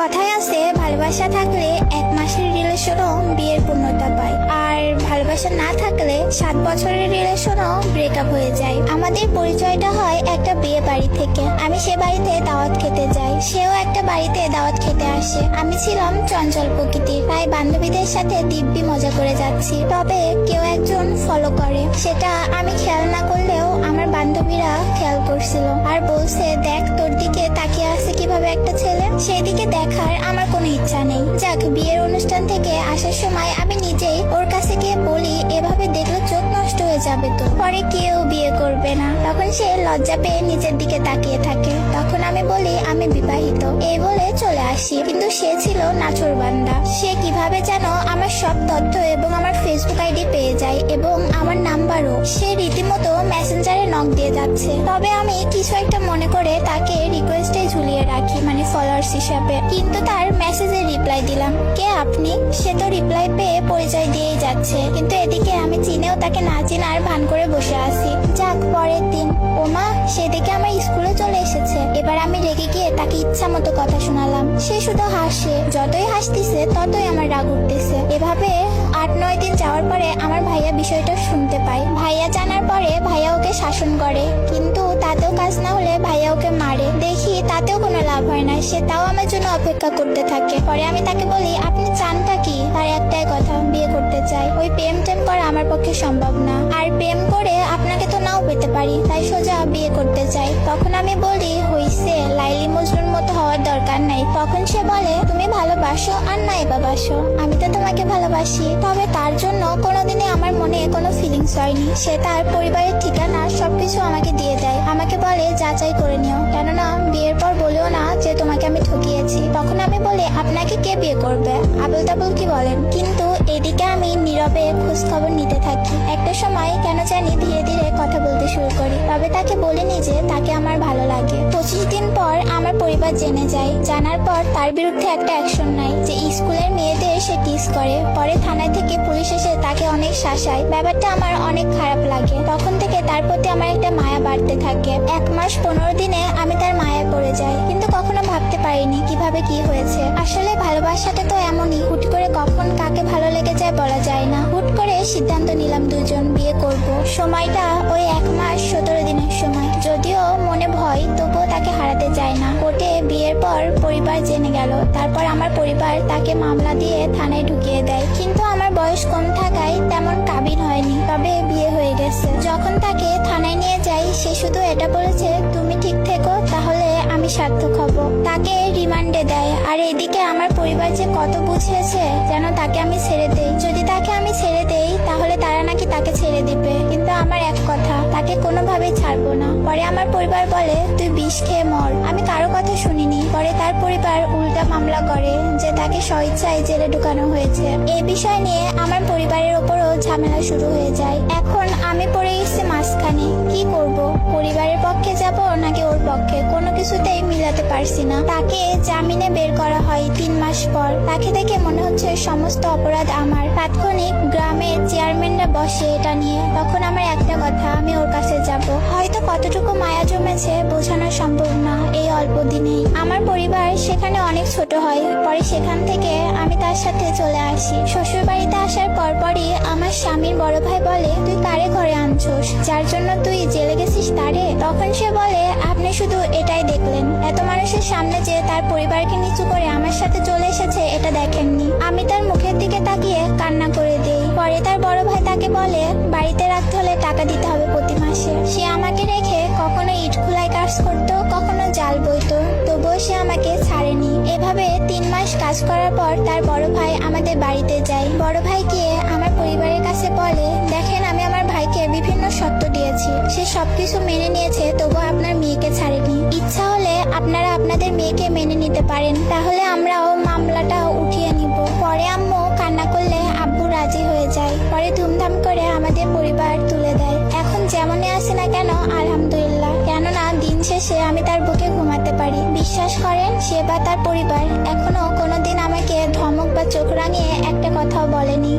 কথায় আছে ভালোবাসা থাকলে 1 মাসের রিলেশনও বিয়ের পূর্ণতা পায়, আর ভালোবাসা না থাকলে 7 বছরের রিলেশনও ব্রেকআপ হয়ে যায়। আমাদের পরিচয়টা হয় একটা বিয়ে বাড়ি থেকে। আমি সে বাড়িতে দাওয়াত খেতে যাই, সেও একটা বাড়িতে দাওয়াত খেতে আসে। আমি ছিলাম চঞ্চল প্রকৃতির, তাই বান্ধবীদের সাথে দিব্যি মজা করে যাচ্ছি। তবে কেউ একজন ফলো করে, সেটা আমি খেয়াল না করলেও আমার বান্ধবীরা খেয়াল করছিল আর বলছে, দেখ তোর দিকে তাকিয়ে আছে কিভাবে একটা ছেলে। সেই দিকে দেখার আমার কোনো ইচ্ছা নেই। যাক, বিয়ের অনুষ্ঠান থেকে আসার সময় আমি নিজেই ওর কাছে গিয়ে বলি, এভাবে দেখলে চোখ নষ্ট হয়ে যাবে তো, পরে কেউ বিয়ে করবে না। তখন সে লজ্জা পেয়ে নিচের দিকে তাকিয়ে থাকে। তখন আমি বলি আমি বিবাহিত, এই বলে চলে আসি। কিন্তু সে ছিল নাছোড়বান্দা। সে কিভাবে যেন আমার সব তথ্য এবং আমার ফেসবুক আইডি পেয়ে যায় এবং আমার নাম্বারও। সে রীতিমতো মেসেঞ্জারে নক দিয়ে যাচ্ছে। তবে আমি কিছু একটা মনে করে তাকে রিকোয়েস্টে ঝুলিয়ে রাখি, মানে ফলোয়ার্স হিসাবে। কিন্তু তার মেসেজে রিপ্লাই দিলাম, কে আপনি? সে তো রিপ্লাই পেয়ে পরিচয় দিয়েই যাচ্ছে, কিন্তু এদিকে আমি চিনেও তাকে না চিনার ভান করে বসে আছি। যাক, পরের দিন ওমা সেদিকে আমার স্কুলে চলে এসেছে। এবার আমি রেগে গিয়ে তাকে ইচ্ছা মতো কথা শোনালাম। সে শুধু হাসে, যতই হাসতেছে ততই আমার রাগ উঠতেছে। এভাবে 8-9 দিন যাওয়ার পরে আমার ভাইয়া বিষয়টা শুনতে পায়। ভাইয়া জানার পরে ভাইয়া ওকে শাসন করে, কিন্তু তাতেও কাজ না হলে ভাইয়া ওকে মারে। দেখি তাতেও কোনো লাভ হয় না, সে তাও আমার জন্য অপেক্ষা করতে থাকে। পরে আমি তাকে বলি, আপনি চানটা কি? তার একটাই কথা, বিয়ে করতে চাই। ওই প্রেম টেম করা আমার পক্ষে সম্ভব না, আর প্রেম করে আপনাকে তো নাও পেতে পারি, তাই সোজা বিয়ে করতে চাই। তখন আমি বলি, হইছে, লাইলি মজনুর মতো হওয়ার দরকার নাই। তখন সে বলে, তুমি ভালোবাসো আর নাই বা বাসো, আমি তো তোমাকে ভালোবাসি। তবে তার জন্য কোনোদিনই আমার মনে কোনো ফিলিংস হয়নি। সে তার পরিবারের ঠিকানা সবকিছু আমাকে দিয়ে দেয়। আমাকে বলে যাচাই করে নিও, কেননা বিয়ের পর বলেও না যে তোমাকে আমি ঠকিয়েছি। তখন আমি বলি, আপনাকে কে বিয়ে করবে? আবুল তাবুল কি বলেন? কিন্তু এদিকে আমি নীরবে খোঁজ খবর নিতে থাকি। একটা সময় কেন জানি ধীরে ধীরে কথা বলতে শুরু করি। তবে তাকে বলিনি যে তাকে আমার ভালো লাগে। 25 দিন পর আমার পরিবার জেনে যায়। জানার পর তার বিরুদ্ধে একটা অ্যাকশন নাই যে স্কুলের মেয়েদের সে টিস করে। পরে থানায় থেকে পুলিশ এসে তাকে অনেক শাসায়। ব্যাপারটা আমার অনেক খারাপ লাগে। তখন থেকে তার প্রতি আমার একটা মায়া বাড়তে থাকে। 1 মাস 15 দিনে আমি তার মায়ায় পড়ে যাই, কিন্তু কখনো ভাবতে পারিনি কিভাবে কি হয়েছে। আসলে ভালোবাসাটা তো এমনই, হুট করে কখন কাকে ভালো লেগে যায় বলা যায় না। হুট করে সিদ্ধান্ত নিলাম দুজন বিয়ে করব। সময়টা ওই 1 মাস 17 দিনের সময়। যদিও মনে ভয়, তবুও তাকে হারাতে চায় না। কোর্টে বিয়ের পর পরিবার জেনে গেল। তারপর আমার পরিবার তাকে মামলা দিয়ে থানায় ঢুকিয়ে দেয়। কিন্তু আমার বয়স কম থাকায় তেমন কাবিন হয়নি, তবে বিয়ে হয়ে গেছে। যখন তাকে থানায় নিয়ে যাই, সে শুধু এটা বলেছে, তুমি ঠিক থেকো, তাহলে আমি সার্থক হব। তাকে রিমান্ডে দেয়। আর এদিকে আমার পরিবার যে কত বুঝিয়েছে যেন তাকে আমি ছেড়ে দেই। যদি তাকে আমি ছেড়ে দেই তাহলে তারা নাকি তাকে ছেড়ে দিবে, কিন্তু আমার এক কথা, তাকে কোনোভাবেই ছাড়বো না। পরে আমার পরিবার বলে, তুই বিষ খেয়ে মর। আমি কারো কথা শুনিনি। পরে তার পরিবার উল্টা মামলা করে যে তাকে স্বইচ্ছায় জেলে ঢুকানো হয়েছে। এই বিষয় নিয়ে আমার পরিবারের ওপরও ঝামেলা শুরু হয়ে যায়। এখন আমি পড়ে গেছি মাঝখানে, কি করব? পরিবারের পক্ষে যাব নাকি ওর পক্ষে? কোনো কিছুতেই মিলাতে পারছি না। তাকে জামিনে বের করা হয় 3 মাস পর। তাকে দেখে মনে হচ্ছে সমস্ত অপরাধ আমার। তাৎক্ষণিক গ্রামের চেয়ারম্যানরা বসে এটা নিয়ে। তখন আমার একটা কথা, আমি ওর কাছে যাব। হয়তো কতটুকু মায়া জমেছে বোঝানো সম্ভব না এই অল্প দিনেই। আমার পরিবার সেখানে অনেক ছোট হয়। পরে সেখান থেকে আমি তার সাথে চলে আসি। শ্বশুর বাড়িতে আসার পরপরই আমার স্বামীর বড় ভাই বলে, তুই কারে ঘরে আনছোস, যার জন্য তুই জেলে গেছিস তারে? তখন সে বলে, আপনি শুধু এটাই দেখলেন, এত মানুষের সামনে যে তার পরিবারকে নিচু করে আমার সাথে চলে এসেছে এটা দেখেননি। আমি তার মুখের দিকে তাকিয়ে কান্না করে দেই। পরে তার বড় ভাই তাকে বলে, বাড়িতে রাখতে হলে টাকা দিতে হবে প্রতি মাসে। সে আমাকে রেখে কখনো ইট খোলায় কাজ করতো, কখনো জাল বইতো, তবুও সে আমাকে ছাড়েনি। এভাবে 3 মাস কাজ করার পর তার বড় ভাই আমাদের বাড়িতে যায়। বড় ভাই গিয়ে আমার পরিবারের কাছে বলে, দেখেন আমি আমার ভাইকে বিভিন্ন শর্ত দিয়েছি, সে সবকিছু মেনে নিয়েছে, তবু আপনার মেয়েকে ছাড়েনি। ইচ্ছা হলে আপনারা আপনাদের মেয়েকে মেনে নিতে পারেন, তাহলে আমরাও মামলাটা উঠিয়ে নিব। পরে আম্মু কান্না করলে আব্বু রাজি হয়ে যায়। পরে ধুমধাম করে আমাদের পরিবার তুলে দেয়। এখন যেমনই আসে না কেন আলহামদুলিল্লাহ, কেননা দিন শেষে আমি তার বুকে ঘুমাতে পারি। বিশ্বাস করেন, সে বা তার পরিবার এখনো কোনোদিন আমাকে ধমক বা চোখ রাঙিয়ে একটা কথাও বলেনি।